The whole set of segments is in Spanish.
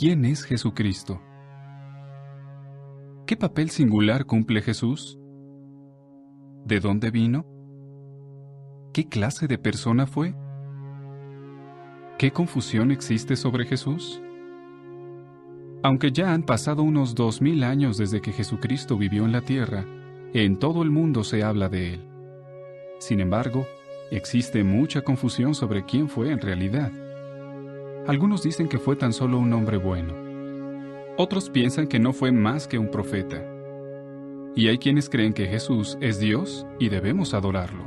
¿Quién es Jesucristo? ¿Qué papel singular cumple Jesús? ¿De dónde vino? ¿Qué clase de persona fue? ¿Qué confusión existe sobre Jesús? Aunque ya han pasado unos 2000 años desde que Jesucristo vivió en la tierra, en todo el mundo se habla de Él. Sin embargo, existe mucha confusión sobre quién fue en realidad. Algunos dicen que fue tan solo un hombre bueno. Otros piensan que no fue más que un profeta. Y hay quienes creen que Jesús es Dios y debemos adorarlo.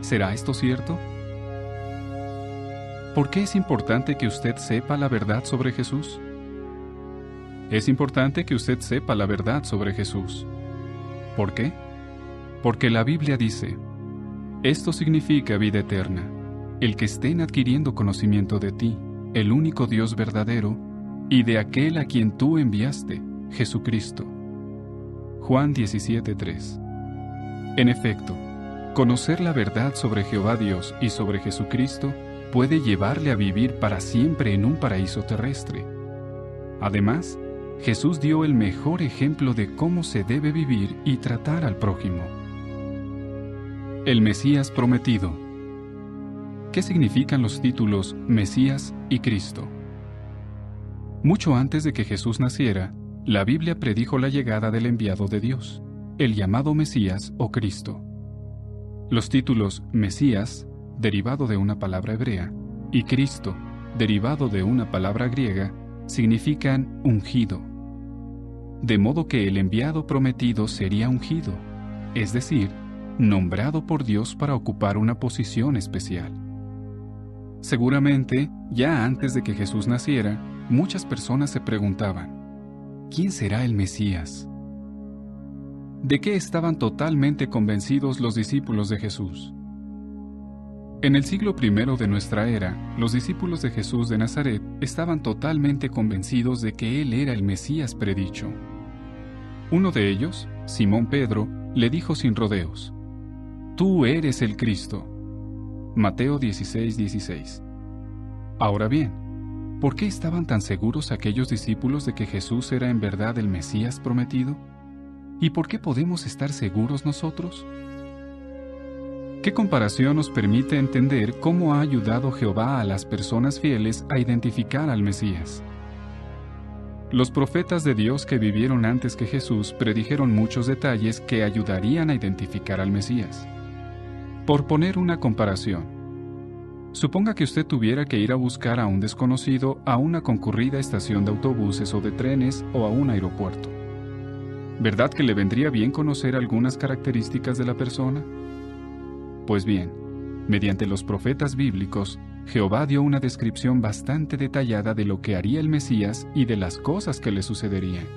¿Será esto cierto? ¿Por qué es importante que usted sepa la verdad sobre Jesús? Es importante que usted sepa la verdad sobre Jesús. ¿Por qué? Porque la Biblia dice: esto significa vida eterna, el que estén adquiriendo conocimiento de ti, el único Dios verdadero, y de aquel a quien tú enviaste, Jesucristo. Juan 17:3. En efecto, conocer la verdad sobre Jehová Dios y sobre Jesucristo puede llevarle a vivir para siempre en un paraíso terrestre. Además, Jesús dio el mejor ejemplo de cómo se debe vivir y tratar al prójimo. El Mesías prometido. ¿Qué significan los títulos Mesías y Cristo? Mucho antes de que Jesús naciera, la Biblia predijo la llegada del enviado de Dios, el llamado Mesías o Cristo. Los títulos Mesías, derivado de una palabra hebrea, y Cristo, derivado de una palabra griega, significan ungido. De modo que el enviado prometido sería ungido, es decir, nombrado por Dios para ocupar una posición especial. Seguramente, ya antes de que Jesús naciera, muchas personas se preguntaban: ¿quién será el Mesías? ¿De qué estaban totalmente convencidos los discípulos de Jesús? En el siglo I de nuestra era, los discípulos de Jesús de Nazaret estaban totalmente convencidos de que Él era el Mesías predicho. Uno de ellos, Simón Pedro, le dijo sin rodeos: «Tú eres el Cristo». Mateo 16:16. Ahora bien, ¿por qué estaban tan seguros aquellos discípulos de que Jesús era en verdad el Mesías prometido? ¿Y por qué podemos estar seguros nosotros? ¿Qué comparación nos permite entender cómo ha ayudado Jehová a las personas fieles a identificar al Mesías? Los profetas de Dios que vivieron antes que Jesús predijeron muchos detalles que ayudarían a identificar al Mesías. Por poner una comparación, suponga que usted tuviera que ir a buscar a un desconocido a una concurrida estación de autobuses o de trenes o a un aeropuerto. ¿Verdad que le vendría bien conocer algunas características de la persona? Pues bien, mediante los profetas bíblicos, Jehová dio una descripción bastante detallada de lo que haría el Mesías y de las cosas que le sucederían.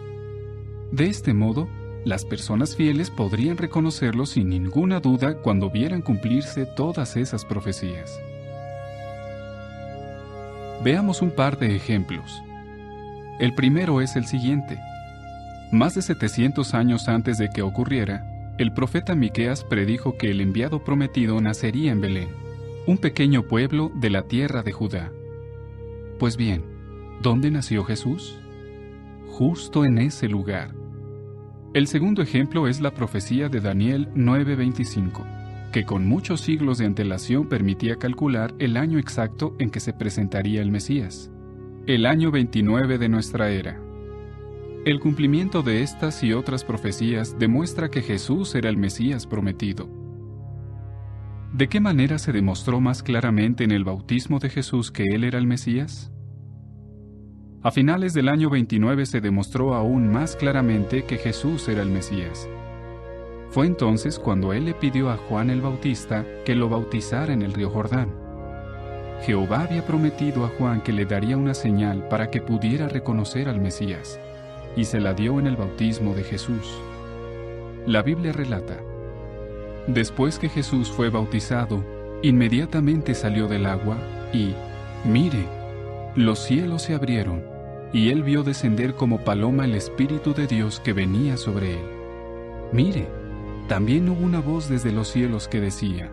De este modo, las personas fieles podrían reconocerlo sin ninguna duda cuando vieran cumplirse todas esas profecías. Veamos un par de ejemplos. El primero es el siguiente. Más de 700 años antes de que ocurriera, el profeta Miqueas predijo que el enviado prometido nacería en Belén, un pequeño pueblo de la tierra de Judá. Pues bien, ¿dónde nació Jesús? Justo en ese lugar. El segundo ejemplo es la profecía de Daniel 9:25, que con muchos siglos de antelación permitía calcular el año exacto en que se presentaría el Mesías, el año 29 de nuestra era. El cumplimiento de estas y otras profecías demuestra que Jesús era el Mesías prometido. ¿De qué manera se demostró más claramente en el bautismo de Jesús que Él era el Mesías? A finales del año 29 se demostró aún más claramente que Jesús era el Mesías. Fue entonces cuando Él le pidió a Juan el Bautista que lo bautizara en el río Jordán. Jehová había prometido a Juan que le daría una señal para que pudiera reconocer al Mesías, y se la dio en el bautismo de Jesús. La Biblia relata: después que Jesús fue bautizado, inmediatamente salió del agua y, mire, los cielos se abrieron, y él vio descender como paloma el Espíritu de Dios que venía sobre él. Mire, también hubo una voz desde los cielos que decía: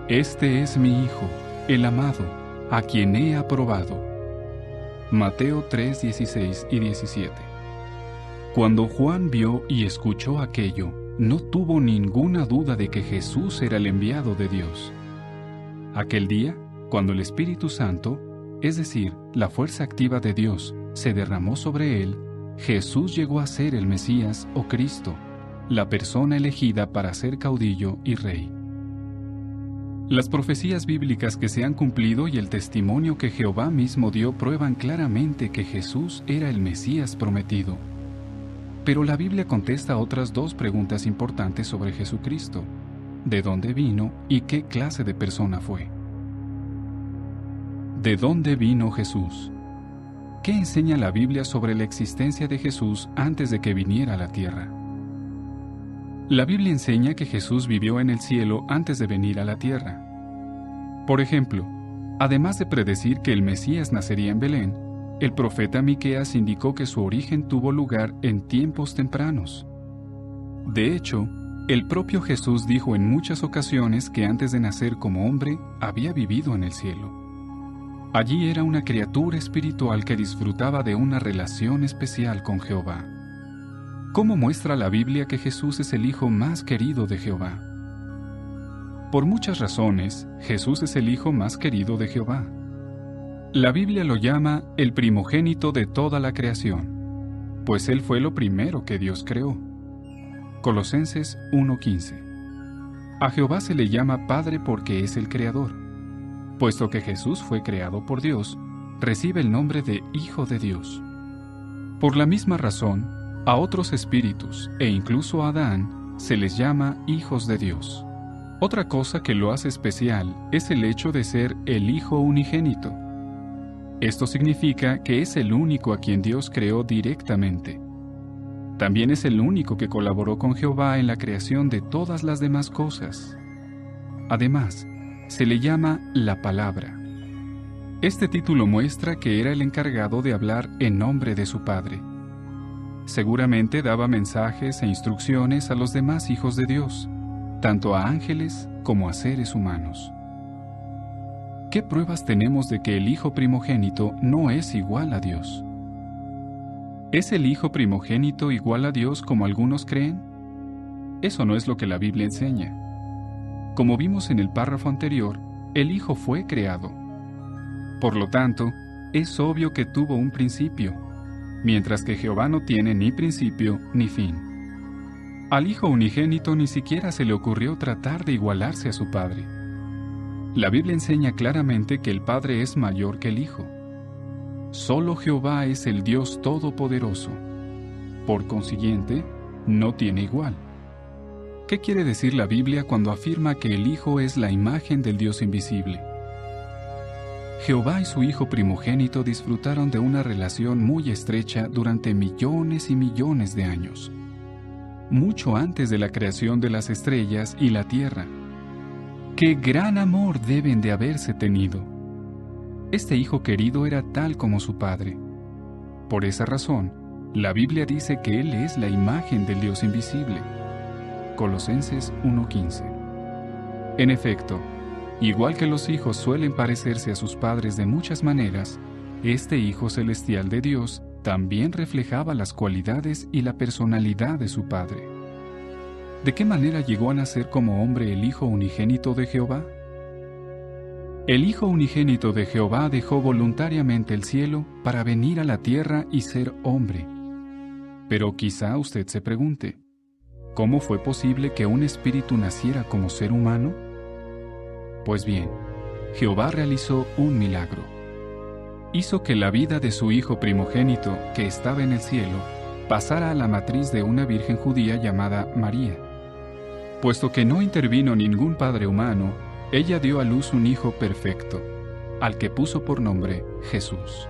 Este es mi Hijo, el amado, a quien he aprobado. Mateo 3, 16 y 17. Cuando Juan vio y escuchó aquello, no tuvo ninguna duda de que Jesús era el enviado de Dios. Aquel día, cuando el Espíritu Santo, es decir, la fuerza activa de Dios, se derramó sobre él, Jesús llegó a ser el Mesías o Cristo, la persona elegida para ser caudillo y rey. Las profecías bíblicas que se han cumplido y el testimonio que Jehová mismo dio prueban claramente que Jesús era el Mesías prometido. Pero la Biblia contesta otras dos preguntas importantes sobre Jesucristo: ¿de dónde vino y qué clase de persona fue? ¿De dónde vino Jesús? ¿Qué enseña la Biblia sobre la existencia de Jesús antes de que viniera a la tierra? La Biblia enseña que Jesús vivió en el cielo antes de venir a la tierra. Por ejemplo, además de predecir que el Mesías nacería en Belén, el profeta Miqueas indicó que su origen tuvo lugar en tiempos tempranos. De hecho, el propio Jesús dijo en muchas ocasiones que antes de nacer como hombre había vivido en el cielo. Allí era una criatura espiritual que disfrutaba de una relación especial con Jehová. ¿Cómo muestra la Biblia que Jesús es el Hijo más querido de Jehová? Por muchas razones, Jesús es el Hijo más querido de Jehová. La Biblia lo llama el primogénito de toda la creación, pues Él fue lo primero que Dios creó. Colosenses 1:15. A Jehová se le llama Padre porque es el Creador. Puesto que Jesús fue creado por Dios, recibe el nombre de Hijo de Dios. Por la misma razón, a otros espíritus, e incluso a Adán, se les llama hijos de Dios. Otra cosa que lo hace especial es el hecho de ser el Hijo unigénito. Esto significa que es el único a quien Dios creó directamente. También es el único que colaboró con Jehová en la creación de todas las demás cosas. Además, se le llama la Palabra. Este título muestra que era el encargado de hablar en nombre de su Padre. Seguramente daba mensajes e instrucciones a los demás hijos de Dios, tanto a ángeles como a seres humanos. ¿Qué pruebas tenemos de que el Hijo primogénito no es igual a Dios? ¿Es el Hijo primogénito igual a Dios como algunos creen? Eso no es lo que la Biblia enseña. Como vimos en el párrafo anterior, el Hijo fue creado. Por lo tanto, es obvio que tuvo un principio, mientras que Jehová no tiene ni principio ni fin. Al Hijo unigénito ni siquiera se le ocurrió tratar de igualarse a su Padre. La Biblia enseña claramente que el Padre es mayor que el Hijo. Solo Jehová es el Dios Todopoderoso. Por consiguiente, no tiene igual. ¿Qué quiere decir la Biblia cuando afirma que el Hijo es la imagen del Dios invisible? Jehová y su Hijo primogénito disfrutaron de una relación muy estrecha durante millones y millones de años, mucho antes de la creación de las estrellas y la tierra. ¡Qué gran amor deben de haberse tenido! Este Hijo querido era tal como su Padre. Por esa razón, la Biblia dice que Él es la imagen del Dios invisible. Colosenses 1:15. En efecto, igual que los hijos suelen parecerse a sus padres de muchas maneras, este Hijo celestial de Dios también reflejaba las cualidades y la personalidad de su Padre. ¿De qué manera llegó a nacer como hombre el Hijo unigénito de Jehová? El Hijo unigénito de Jehová dejó voluntariamente el cielo para venir a la tierra y ser hombre. Pero quizá usted se pregunte, ¿cómo fue posible que un espíritu naciera como ser humano? Pues bien, Jehová realizó un milagro. Hizo que la vida de su Hijo primogénito, que estaba en el cielo, pasara a la matriz de una virgen judía llamada María. Puesto que no intervino ningún padre humano, ella dio a luz un Hijo perfecto, al que puso por nombre Jesús.